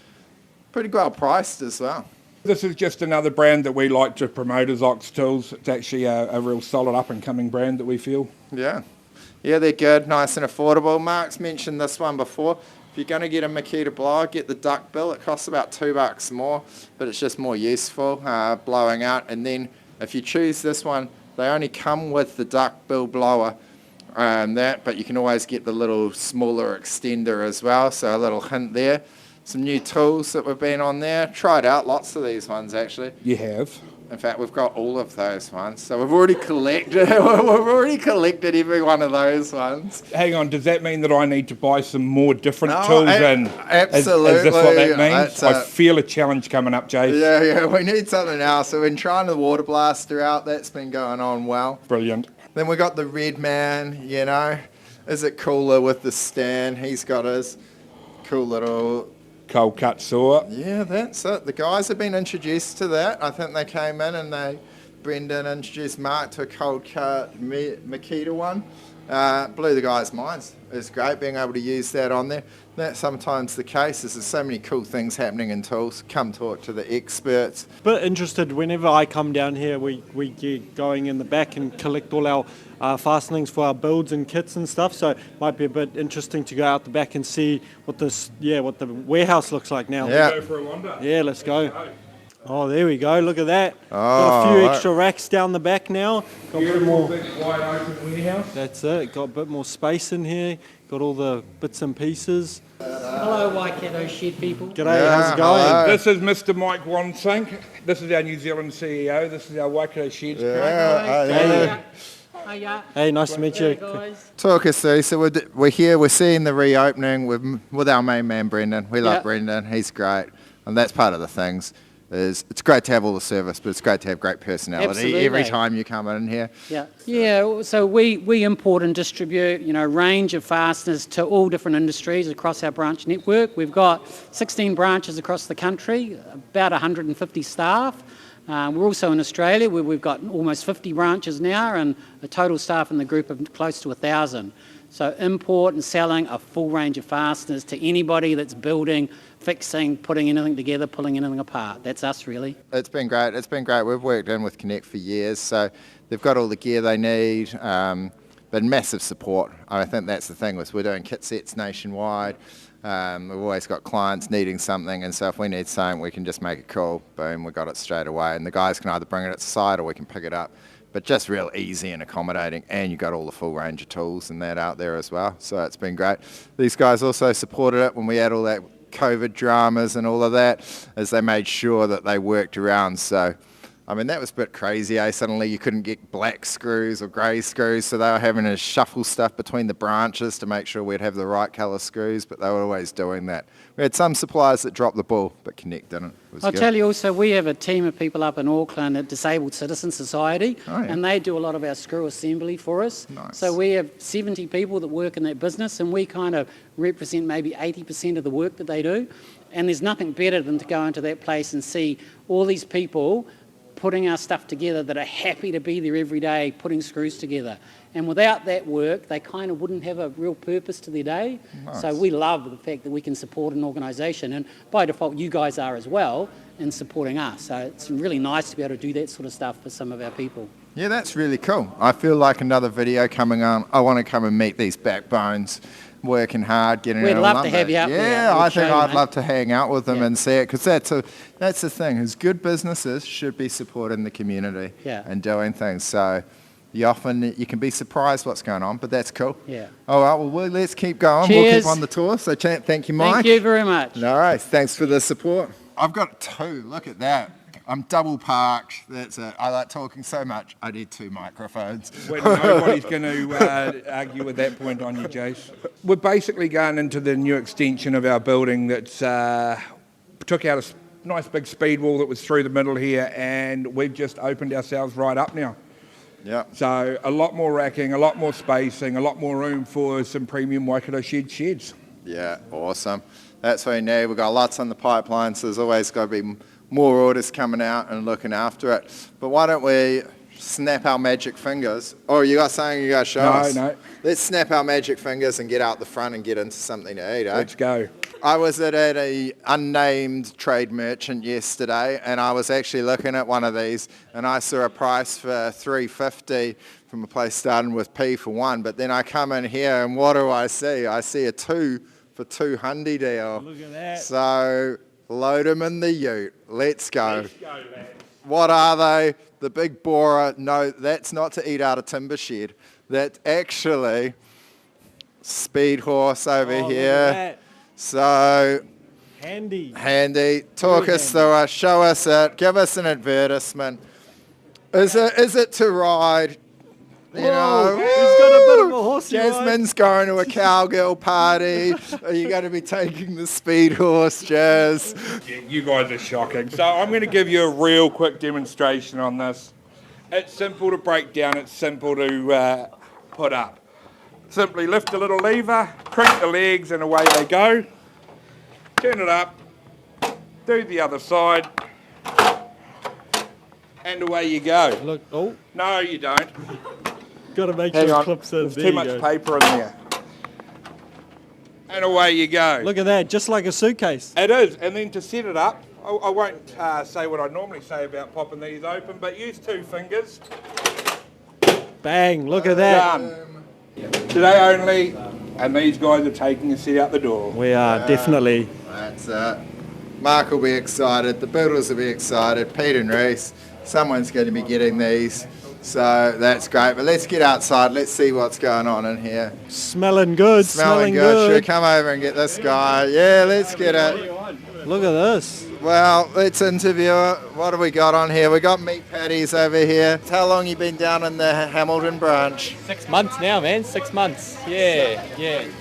Pretty well priced as well. This is just another brand that we like to promote as Ox Tools. It's actually a real solid up-and-coming brand that we feel. Yeah. Yeah, they're good, nice and affordable. Mark's mentioned this one before. If you're going to get a Makita blower, get the duck bill. It costs about $2 more, but it's just more useful blowing out. And then if you choose this one, they only come with the duck bill blower but you can always get the little smaller extender as well. So a little hint there. Some new tools that we've been on there. Tried out lots of these ones actually. You have? In fact, we've got all of those ones. So we've already collected every one of those ones. Hang on, does that mean that I need to buy some more different No, tools? absolutely. Is this what that means? I feel a challenge coming up, Jace. Yeah, we need something else. So we've been trying the water blaster out. That's been going on well. Brilliant. Then we got the Red Man, you know. Is it cooler with the stand? He's got his cool little cold cut saw. Yeah, that's it. The guys have been introduced to that. I think they came in and Brendan introduced Mark to a cold cut Makita one. Blew the guys' minds. It's great being able to use that on there. That's sometimes the case. There's so many cool things happening in tools. Come talk to the experts. Bit interested whenever I come down here, we get going in the back and collect all our fastenings for our builds and kits and stuff. So it might be a bit interesting to go out the back and see what what the warehouse looks like now. Yeah. Go for a wander. Yeah, let's go. Oh, there we go. Look at that. Got a few extra racks down the back now. Got a bit more. Big wide open warehouse. That's it. Got a bit more space in here. Got all the bits and pieces. Hello, Waikato Shed people. G'day, how's it going? hello. This is Mr. Mike Wansink. This is our New Zealand CEO. This is our Waikato Sheds. Hey, nice to meet you. Guys. Talk us through. So we're here. We're seeing the reopening with our main man Brendan. We love Brendan. He's great, and that's part of the things. It's great to have all the service, but it's great to have great personality Absolutely. every time you come in here. Yeah. So we import and distribute, a range of fasteners to all different industries across our branch network. We've got 16 branches across the country, about 150 staff. We're also in Australia, where we've got almost 50 branches now, and a total staff in the group of close to 1,000. So import and selling a full range of fasteners to anybody that's building, fixing, putting anything together, pulling anything apart. That's us, really. It's been great. We've worked in with Konnect for years, so they've got all the gear they need, but massive support. I think that's the thing, we're doing kit sets nationwide. We've always got clients needing something, and so if we need something, we can just make it call. Boom, we got it straight away, and the guys can either bring it at site or we can pick it up. But just real easy and accommodating, and you've got all the full range of tools and that out there as well. So it's been great. These guys also supported it when we had all that COVID dramas and all of that, as they made sure that they worked around. So, I mean, that was a bit crazy, eh? Suddenly you couldn't get black screws or grey screws, so they were having to shuffle stuff between the branches to make sure we'd have the right colour screws, but they were always doing that. We had some suppliers that dropped the ball, but Konnect didn't. I'll tell you also, we have a team of people up in Auckland at Disabled Citizen Society, and they do a lot of our screw assembly for us. Nice. So we have 70 people that work in that business, and we kind of represent maybe 80% of the work that they do. And there's nothing better than to go into that place and see all these people putting our stuff together that are happy to be there every day, putting screws together. And without that work, they kind of wouldn't have a real purpose to their day. Nice. So we love the fact that we can support an organisation, and by default you guys are as well in supporting us. So it's really nice to be able to do that sort of stuff for some of our people. Yeah, that's really cool. I feel like another video coming on. I want to come and meet these backbones, working hard, getting We'd it all love to under. have you up there. Yeah, We'd I show think you, I'd mate. love to hang out with them and see it, because that's the thing, is good businesses should be supporting the community and doing things. So you can be surprised what's going on, but that's cool. Yeah. All right, well, let's keep going. Cheers. We'll keep on the tour. So thank you, Mike. Thank you very much. All right, thanks for the support. I've got two, look at that. I'm double parked, that's it. I like talking so much, I need 2 microphones. Well, nobody's going to argue with that point on you, Jace. We're basically going into the new extension of our building that's took out a nice big speed wall that was through the middle here, and we've just opened ourselves right up now. Yeah. So a lot more racking, a lot more spacing, a lot more room for some premium Waikato Shed sheds. Yeah, awesome. That's what we need. We've got lots on the pipeline, so there's always got to be more orders coming out and looking after it. But why don't we snap our magic fingers? Oh, you got something you got to show us? No. Let's snap our magic fingers and get out the front and get into something to eat, eh? Let's go. I was at a unnamed trade merchant yesterday, and I was actually looking at one of these, and I saw a price for $3.50 from a place starting with P for one. But then I come in here, and what do I see? I see a 2 for $200 deal. Look at that. So load them in the ute. Let's go. Let's go, lads. What are they? The big borer. No, that's not to eat out of timber shed. That's actually speed horse over Oh, look here. at that. So Handy. talk us through it, show us it, give us an advertisement. Is it to ride? You know, he's got a bit of a horsey ride. Jasmine's going to a cowgirl party. Are you going to be taking the speed horse, Jazz? Yeah, you guys are shocking. So I'm going to give you a real quick demonstration on this. It's simple to break down. It's simple to put up. Simply lift a little lever, crank the legs, and away they go. Turn it up, do the other side, and away you go. Look, oh. No, you don't. Got to make Hang sure on, it clips in. there's There too you much go. paper in there. And away you go. Look at that, just like a suitcase. It is, and then to set it up, I won't say what I normally say about popping these open, but use 2 fingers. Bang, look at that. Done. Today only, and these guys are taking a set out the door. We are, definitely. That's it. Mark will be excited, the builders will be excited, Pete and Reese, someone's going to be getting these. So that's great, but let's get outside, let's see what's going on in here. Smelling good, Smelling good. Should we come over and get this guy? Yeah, let's get it. Look at this. Well, let's interview it. What have we got on here? We got meat patties over here. How long you been down in the Hamilton branch? 6 months now, man. 6 months. Yeah.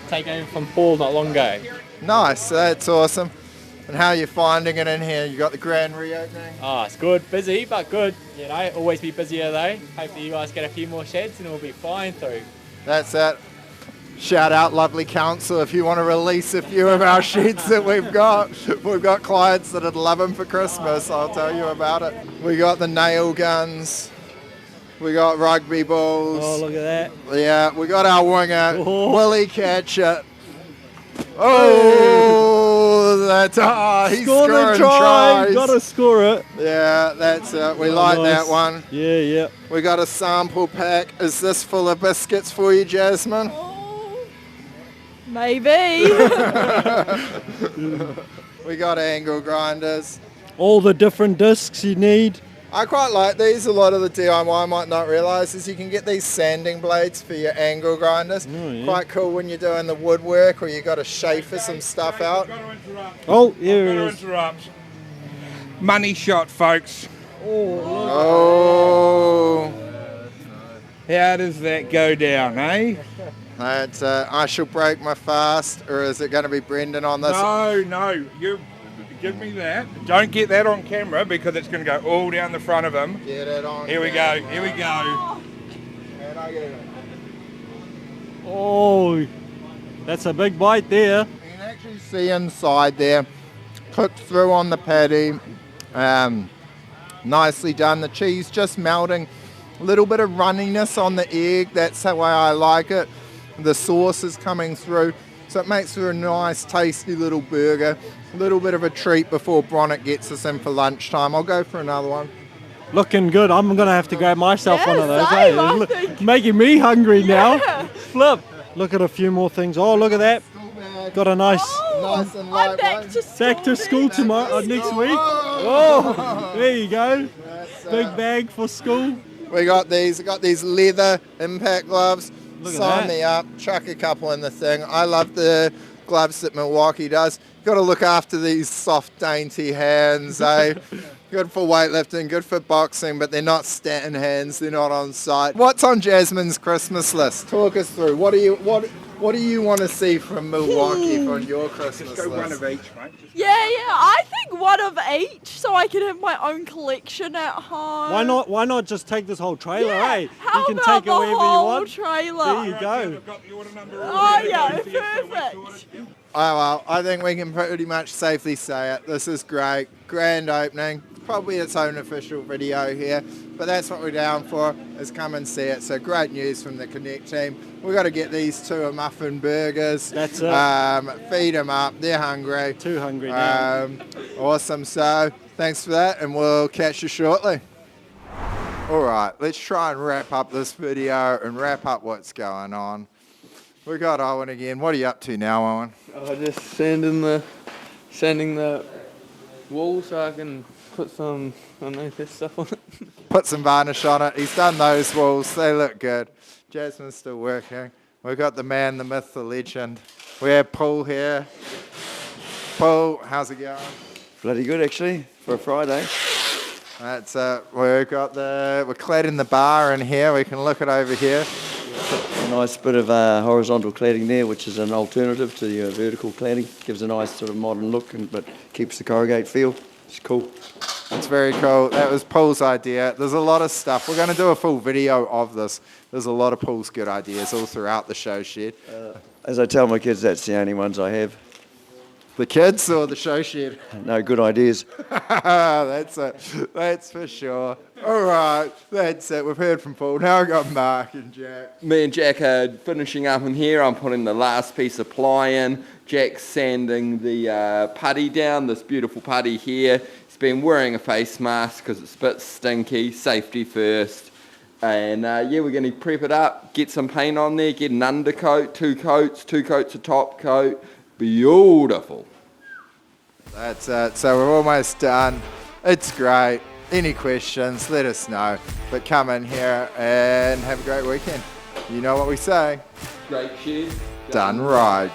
Taken over from Paul not long ago. Nice, that's awesome. And how are you finding it in here? You got the grand reopening? Oh, it's good. Busy, but good. You know, always be busier though. Hopefully you guys get a few more sheds and we'll be flying through. That's it. Shout out, lovely council, if you want to release a few of our sheds that we've got. We've got clients that would love them for Christmas, I'll tell you about it. We got the nail guns. We got rugby balls. Oh, look at that. Yeah, we got our winger, Oh. Willie Catch It. Oh, that's he's Scored a scoring try. tries. Got to score it. Yeah, that's it. We Oh, like nice. that one. Yeah. We got a sample pack. Is this full of biscuits for you, Jasmine? Maybe. We got angle grinders. All the different discs you need. I quite like these. A lot of the DIY might not realise is you can get these sanding blades for your angle grinders. Oh, yeah. Quite cool when you're doing the woodwork or you got to shaper some stuff out. Oh, here it Gotta is. interrupt. Money shot, folks. Oh. How does that go down, eh? That's, I shall break my fast, or is it going to be Brendan on this? No, you give me that. Don't get that on camera because it's going to go all down the front of him. Get it on. Here we go. camera. Here we go. And I get it. Oh, that's a big bite there. You can actually see inside there, cooked through on the patty, nicely done. The cheese just melting, a little bit of runniness on the egg. That's the way I like it. The sauce is coming through, so it makes for a nice, tasty little burger. A little bit of a treat before Bronnet gets us in for lunchtime. I'll go for another one. Looking good. I'm going to have to grab myself one of those. same, eh? I Look- think. Making me hungry now. Yeah. Flip. Look at a few more things. Oh, look at that. Got a nice... Nice and I'm back lightweight. to school. Back to school tomorrow, next week. Oh, there you go. Big bag for school. We got these. We got these leather impact gloves. Look at Sign that. me up. Chuck a couple in the thing. I love the gloves that Milwaukee does. Got to look after these soft, dainty hands, eh? Good for weightlifting, good for boxing, but they're not Stanton hands. They're not on site. What's on Jasmine's Christmas list? Talk us through. What What do you want to see from Milwaukee on your Christmas Just go list? one of each, mate. Yeah, I think one of each, so I can have my own collection at home. Why not just take this whole trailer, Yeah, eh? how You can about take it the wherever you whole want. trailer? There you go. Oh yeah, perfect. Oh, well, I think we can pretty much safely say it. This is great. Grand opening. Probably its own official video here, but that's what we're down for, is come and see it. So great news from the Konnect team. We've got to get these two a muffin burgers. That's it. Feed them up. They're hungry. Too hungry now. Awesome. So thanks for that, and we'll catch you shortly. All right, let's try and wrap up this video and wrap up what's going on. We got Owen again. What are you up to now, Owen? Oh, just sanding the wall so I can put some underneath this stuff on it. Put some varnish on it. He's done those walls. They look good. Jasmine's still working. We've got the man, the myth, the legend. We have Paul here. Paul, how's it going? Bloody good, actually, for a Friday. That's it. We're cladding the bar in here. We can look it over here. A nice bit of horizontal cladding there, which is an alternative to your vertical cladding. Gives a nice sort of modern look, but keeps the corrugate feel. It's cool. It's very cool. That was Paul's idea. There's a lot of stuff. We're going to do a full video of this. There's a lot of Paul's good ideas all throughout the show shed. As I tell my kids, that's the only ones I have. The kids or the show shed? No, good ideas. That's it. That's for sure. All right, that's it. We've heard from Paul. Now I've got Mark and Jack. Me and Jack are finishing up in here. I'm putting the last piece of ply in. Jack's sanding the putty down, this beautiful putty here. He's been wearing a face mask because it's a bit stinky. Safety first. And yeah, we're going to prep it up, get some paint on there, get an undercoat, two coats of top coat. Beautiful. That's it. So we're almost done. It's great. Any questions, let us know. But come in here and have a great weekend. You know what we say. Great shed. Done right.